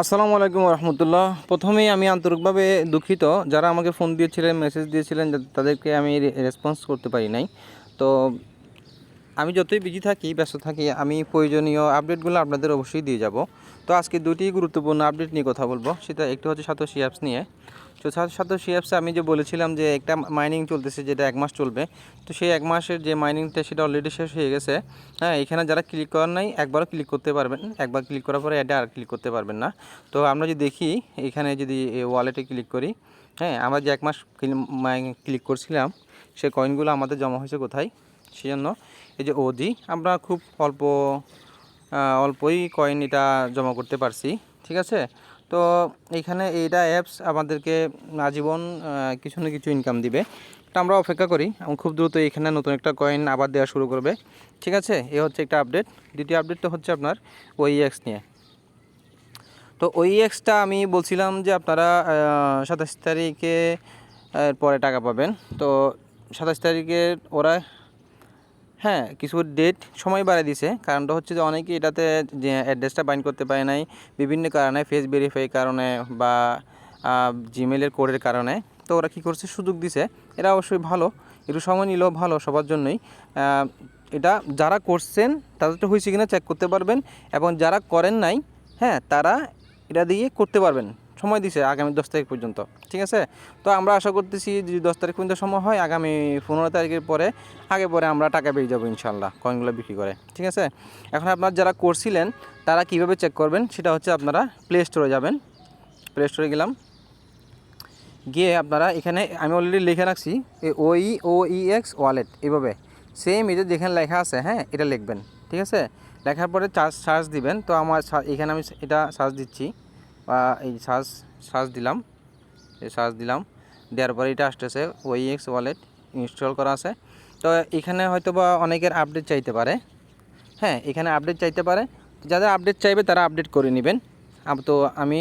আসসালামু আলাইকুম রহমতুল্লাহ। প্রথমেই আমি আন্তরিকভাবে দুঃখিত, যারা আমাকে ফোন দিয়েছিলেন, মেসেজ দিয়েছিলেন, তাদেরকে আমি রেসপন্স করতে পারি নাই। তো আমি যতই বিজি থাকি, ব্যস্ত থাকি, আমি প্রয়োজনীয় আপডেটগুলো আপনাদের অবশ্যই দিয়ে যাব। তো আজকে দুটি গুরুত্বপূর্ণ আপডেট নিয়ে কথা বলবো। সেটা একটি হচ্ছে সাতোশি অ্যাপস নিয়ে। তো সাতোশি অ্যাপসে আমি যে বলেছিলাম যে একটা মাইনিং চলতেছে, যেটা 1 মাস চলবে। তো সেই 1 মাসের যে মাইনিংটা সেটা অলরেডি শেষ হয়ে গেছে। হ্যাঁ, এখানে যারা ক্লিক করার নাই একবারও ক্লিক করতে পারবেন, একবার ক্লিক করার পরে এটা আর ক্লিক করতে পারবেন না। তো আমরা যদি দেখি, এখানে যদি ওয়ালেটে ক্লিক করি, হ্যাঁ, আমরা যে 1 মাস ক্লিক করছিলাম, সে কয়েনগুলো আমাদের জমা হয়েছে কোথায়, সেজন্য এই যে ওজি আমরা খুব অল্পই কয়েন এটা জমা করতে পারছি। ঠিক আছে, তো এইখানে এইটা অ্যাপস আমাদেরকে আজীবন কিছু না কিছু ইনকাম দিবে। তো আমরা অপেক্ষা করি, খুব দ্রুত এখানে নতুন একটা কয়েন আবার দেওয়া শুরু করবে। ঠিক আছে, এ হচ্ছে একটা আপডেট। দ্বিতীয় আপডেটটা হচ্ছে আপনার ওইএক্স নিয়ে। তো ওইএক্সটা আমি বলছিলাম যে আপনারা 27 তারিখে পরে টাকা পাবেন। তো 27 তারিখে ওরা, হ্যাঁ, কিছু ডেট সময় বাড়িয়ে দিছে। কারণটা হচ্ছে যে অনেকে এটাতে যে অ্যাড্রেসটা বাইন্ড করতে পারে নাই বিভিন্ন কারণে, ফেস ভেরিফাই কারণে বা জিমেলের কোডের কারণে। তো ওরা কী করছে, সুযোগ দিছে। এটা অবশ্যই ভালো, একটু সময় নিলেও ভালো সবার জন্যই। এটা যারা করছেন তাদেরটা হয়েছে কিনা চেক করতে পারবেন, এবং যারা করেন নাই, হ্যাঁ, তারা এটা দিয়ে করতে পারবেন। সময় দিছে আগামী 10 তারিখ পর্যন্ত। ঠিক আছে, তো আমরা আশা করতেছি যদি 10 তারিখ পর্যন্ত সময় হয়, আগামী 15 তারিখের পরে পরে আমরা টাকা পেয়ে যাবো ইনশাল্লাহ, কয়েনগুলো বিক্রি করে। ঠিক আছে, এখন আপনার যারা করছিলেন তারা কিভাবে চেক করবেন, সেটা হচ্ছে আপনারা প্লে স্টোরে যাবেন। প্লে স্টোরে গেলাম, গিয়ে আপনারা এখানে আমি অলরেডি লিখে রাখছি OEX ওয়ালেট, এইভাবে সেম এটা যেখানে লেখা আছে, হ্যাঁ, এটা লিখবেন। ঠিক আছে, লেখার পরে সার্চ দিবেন। তো আমার এখানে আমি এটা সার্চ দিচ্ছি, বা এই সার্চ দিলাম, দেওয়ার পরে এটা আসতেছে OEX ওয়ালেট ইনস্টল করা আছে। তো এখানে হয়তো বা অনেকের আপডেট চাইতে পারে, হ্যাঁ, এখানে আপডেট চাইতে পারে। যাদের আপডেট চাইবে তারা আপডেট করে নেবেন। তো আমি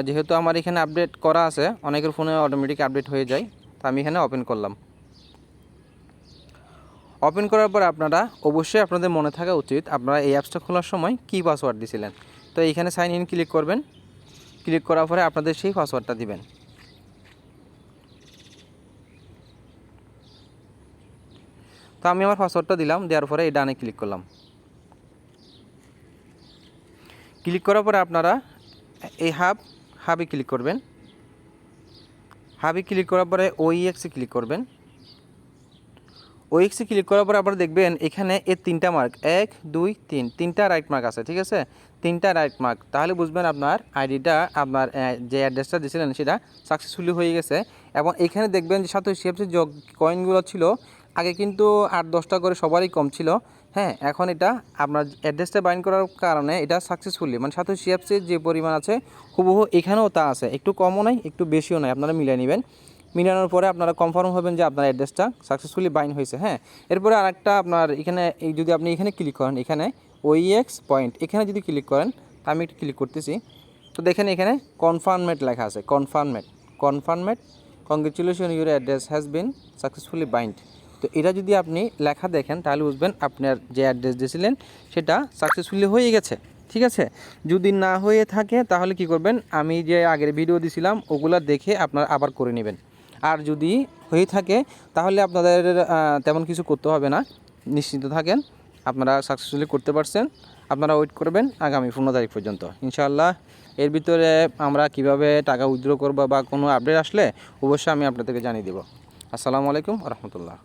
যেহেতু আমার এখানে আপডেট করা আছে, অনেকের ফোনে অটোমেটিক আপডেট হয়ে যায়, তো আমি এখানে ওপেন করলাম। ওপেন করার পর আপনারা অবশ্যই আপনাদের মনে থাকা উচিত আপনারা এই অ্যাপসটা খোলার সময় কী পাসওয়ার্ড দিয়েছিলেন। তো এইখানে সাইন ইন ক্লিক করবেন। ক্লিক করার পরে আপনাদের সেই পাসওয়ার্ডটা দিবেন। তো আমি আমার পাসওয়ার্ডটা দিলাম, দেওয়ার পরে এই ডানে ক্লিক করলাম। ক্লিক করার পরে আপনারা এই হাবে ক্লিক করবেন। হাবে ক্লিক করার পরে OEX-এ ক্লিক করবেন। OEX-এ ক্লিক করার পরে আপনারা দেখবেন এখানে এর 3টা মার্ক, 1 2 3, 3টা রাইট মার্ক আছে। ঠিক আছে, 3টা রাইট মার্ক, তাহলে বুঝবেন আপনার আইডিটা, আপনার যে অ্যাড্রেসটা দিয়েছিলেন সেটা সাকসেসফুলি হয়ে গেছে। এবং এখানে দেখবেন যে সাতোশি অ্যাপসের যে কয়েনগুলো ছিল, আগে কিন্তু 8-10টা করে সবারই কম ছিল। হ্যাঁ, এখন এটা আপনার অ্যাড্রেসটা বাইন্ড করার কারণে এটা সাকসেসফুলি, মানে সাতোশি অ্যাপসের যে পরিমাণ আছে হুবহু এখানেও তা আছে, একটু কমও নাই একটু বেশিও নাই, আপনারা মিলিয়ে নেবেন। মিলানোর পরে আপনারা কনফার্ম হবেন যে আপনার অ্যাড্রেসটা সাকসেসফুলি বাইন্ড হয়েছে। হ্যাঁ, এরপরে আরেকটা আপনার এখানে যদি আপনি এখানে ক্লিক করেন, এখানে OEX পয়েন্ট, এখানে যদি ক্লিক করেন, আমি একটু ক্লিক করতেছি। তো দেখেন এখানে কনফার্মেট লেখা আছে, confirmed congratulation your address has been successfully bind. তো এটা যদি আপনি লেখা দেখেন তাহলে বুঝবেন আপনার যে অ্যাড্রেস দিয়েছিলেন সেটা সাকসেসফুলি হয়ে গেছে। ঠিক আছে, যদি না হয়ে থাকে তাহলে কি করবেন, আমি যে আগের ভিডিও দিয়েছিলাম ওগুলা দেখে আপনারা আবার করে নেবেন। আর যদি হয়ে থাকে তাহলে আপনাদের তেমন কিছু করতে হবে না, নিশ্চিন্ত থাকেন, আপনারা সাকসেসফুলি করতে পারছেন। আপনারা ওয়েট করবেন আগামী 15 তারিখ পর্যন্ত ইনশাআল্লাহ। এর ভিতরে আমরা কিভাবে টাকা উইথড্র করব বা কোনো আপডেট আসলে অবশ্যই আমি আপনাদেরকে জানিয়ে দেব। আসসালামু আলাইকুম রহমতুল্লাহ।